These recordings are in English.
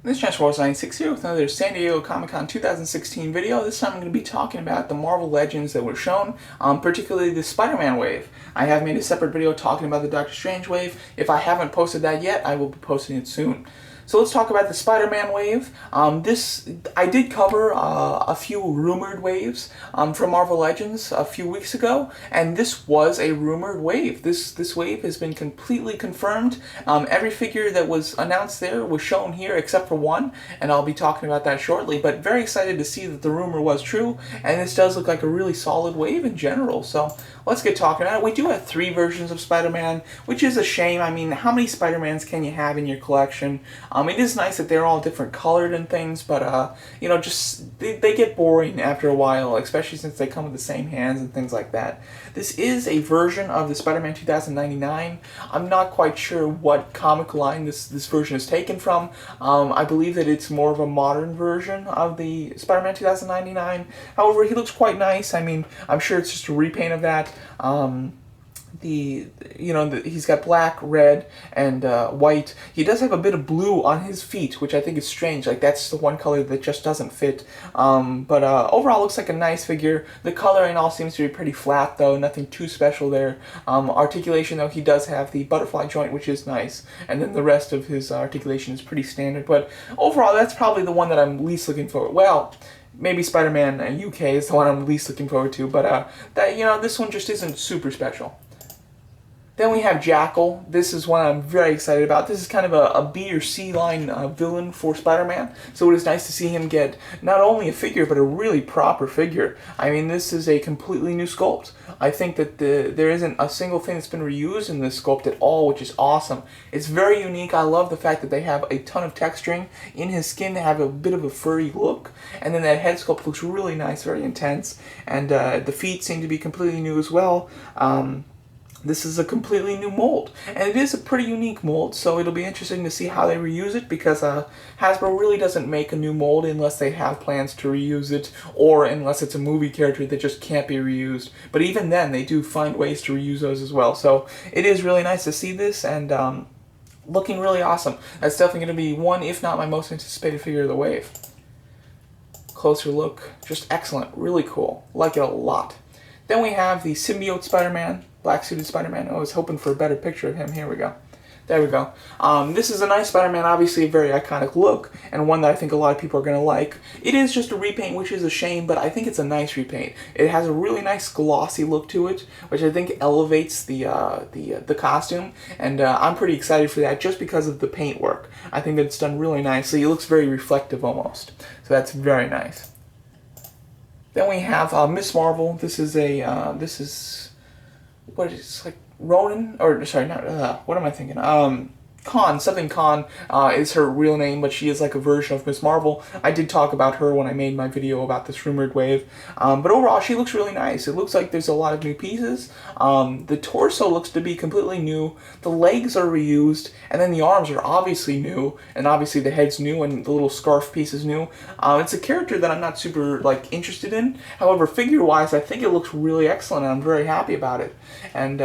This is SDCC2016 here with another San Diego Comic-Con 2016 video. This time I'm going to be talking about the Marvel Legends that were shown, particularly the Spider-Man wave. I have made a separate video talking about the Doctor Strange wave. If I haven't posted that yet, I will be posting it soon. So let's talk about the Spider-Man wave. I did cover a few rumored waves from Marvel Legends a few weeks ago, and this was a rumored wave. This wave has been completely confirmed. Every figure that was announced there was shown here except for one, and I'll be talking about that shortly. But very excited to see that the rumor was true, and this does look like a really solid wave in general. So let's get talking about it. We do have 3 versions of Spider-Man, which is a shame. I mean, how many Spider-Mans can you have in your collection? It is nice that they're all different colored and things, but, you know, just, they get boring after a while, especially since they come with the same hands and things like that. This is a version of the Spider-Man 2099. I'm not quite sure what comic line this version is taken from. I believe that it's more of a modern version of the Spider-Man 2099. However, he looks quite nice. I mean, I'm sure it's just a repaint of that. He's got black, red, and white. He does have a bit of blue on his feet, which I think is strange. Like, that's the one color that just doesn't fit. But overall, looks like a nice figure. The coloring all seems to be pretty flat, though. Nothing too special there. Articulation, though, he does have the butterfly joint, which is nice. And then the rest of his articulation is pretty standard. But overall, that's probably the one that I'm least looking for. Well, maybe Spider-Man UK is the one I'm least looking forward to. But this one just isn't super special. Then we have Jackal. This is one I'm very excited about. This is kind of a B or C line villain for Spider-Man. So it is nice to see him get not only a figure, but a really proper figure. I mean, this is a completely new sculpt. I think that there isn't a single thing that's been reused in this sculpt at all, which is awesome. It's very unique. I love the fact that they have a ton of texturing in his skin to have a bit of a furry look. And then that head sculpt looks really nice, very intense. And the feet seem to be completely new as well. This is a completely new mold, and it is a pretty unique mold, so it'll be interesting to see how they reuse it, because Hasbro really doesn't make a new mold unless they have plans to reuse it, or unless it's a movie character that just can't be reused. But even then, they do find ways to reuse those as well, so it is really nice to see this, and looking really awesome. That's definitely going to be one, if not my most anticipated figure of the wave. Closer look, just excellent, really cool, like it a lot. Then we have the Symbiote Spider-Man, black-suited Spider-Man. I was hoping for a better picture of him. Here we go. There we go. This is a nice Spider-Man, obviously a very iconic look, and one that I think a lot of people are going to like. It is just a repaint, which is a shame, but I think it's a nice repaint. It has a really nice glossy look to it, which I think elevates the costume, and I'm pretty excited for that just because of the paint work. I think that it's done really nicely. It looks very reflective almost, so that's very nice. Then we have Miss Marvel. This is what is it, like Ronan, or sorry, not what am I thinking? Khan is her real name, but she is like a version of Miss Marvel. I did talk about her when I made my video about this rumored wave, but overall she looks really nice. It looks like there's a lot of new pieces. The torso looks to be completely new, the legs are reused, and then the arms are obviously new, and obviously the head's new, and the little scarf piece is new. It's a character that I'm not super interested in. However, figure-wise, I think it looks really excellent, and I'm very happy about it. And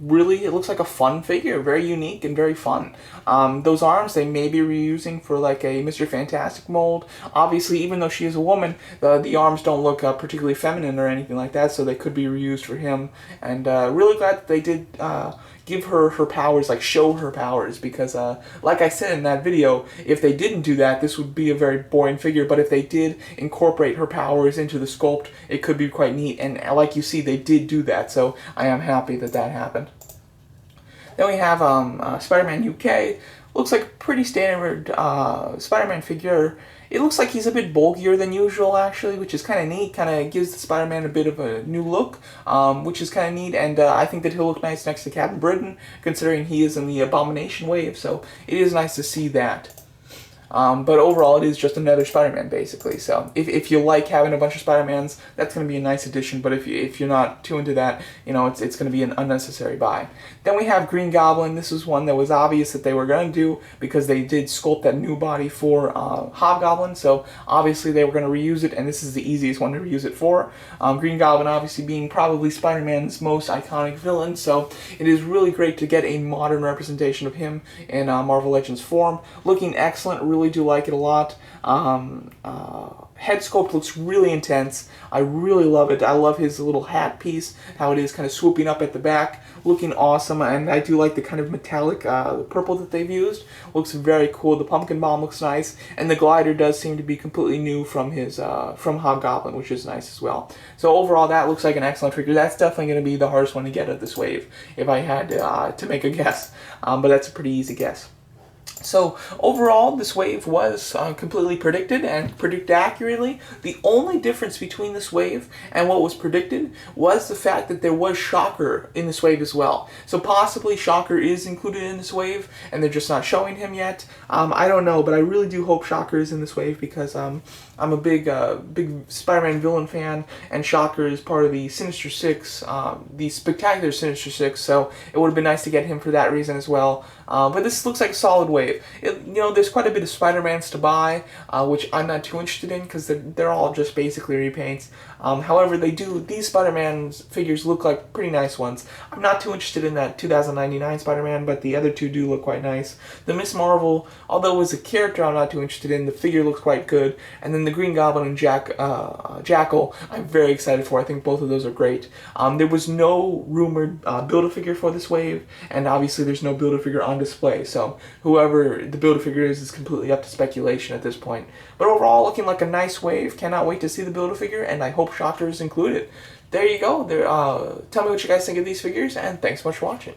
really, it looks like a fun figure, very unique and very fun. Those arms they may be reusing for like a Mr. Fantastic mold. Obviously, even though she is a woman, the arms don't look particularly feminine or anything like that, so they could be reused for him. And really glad that they did give her her powers, like show her powers, because like I said in that video, if they didn't do that, this would be a very boring figure, but if they did incorporate her powers into the sculpt, it could be quite neat, and like you see, they did do that, so I am happy that that happened. Then we have Spider-Man UK. Looks like a pretty standard Spider-Man figure. It looks like he's a bit bulkier than usual, actually, which is kind of neat. Kind of gives the Spider-Man a bit of a new look, which is kind of neat. And I think that he'll look nice next to Captain Britain, considering he is in the Abomination wave. So it is nice to see that. But overall, it is just another Spider-Man, basically. So if you like having a bunch of Spider-Mans, that's going to be a nice addition. But if you're not too into that, you know, it's going to be an unnecessary buy. Then we have Green Goblin. This is one that was obvious that they were going to do because they did sculpt that new body for Hobgoblin. So obviously they were going to reuse it, and this is the easiest one to reuse it for. Green Goblin obviously being probably Spider-Man's most iconic villain. So it is really great to get a modern representation of him in Marvel Legends form. Looking excellent, really really do like it a lot. Head sculpt looks really intense. I really love it. I love his little hat piece, how it is kind of swooping up at the back, looking awesome. And I do like the kind of metallic purple that they've used. Looks very cool. The pumpkin bomb looks nice, and the glider does seem to be completely new from his from Goblin, which is nice as well. So overall, that looks like an excellent figure. That's definitely going to be the hardest one to get of this wave, if I had to make a guess. But that's a pretty easy guess. So overall, this wave was completely predicted and predicted accurately. The only difference between this wave and what was predicted was the fact that there was Shocker in this wave as well. So possibly Shocker is included in this wave and they're just not showing him yet. I don't know, but I really do hope Shocker is in this wave because I'm a big Spider-Man villain fan, and Shocker is part of the Sinister Six, the spectacular Sinister Six, so it would have been nice to get him for that reason as well. But this looks like a solid wave. There's quite a bit of Spider-Mans to buy, which I'm not too interested in because they're all just basically repaints. However, these Spider-Man figures look like pretty nice ones. I'm not too interested in that 2099 Spider-Man, but the other two do look quite nice. The Miss Marvel, although as a character I'm not too interested in, the figure looks quite good. And then the Green Goblin and Jackal, I'm very excited for. I think both of those are great. There was no rumored Build-A-Figure for this wave, and obviously there's no Build-A-Figure on display, so whoever the Build-A-Figure is completely up to speculation at this point. But overall, looking like a nice wave. Cannot wait to see the Build-A-Figure, and I hope Shocker is included. There you go. Tell me what you guys think of these figures, and thanks so much for watching.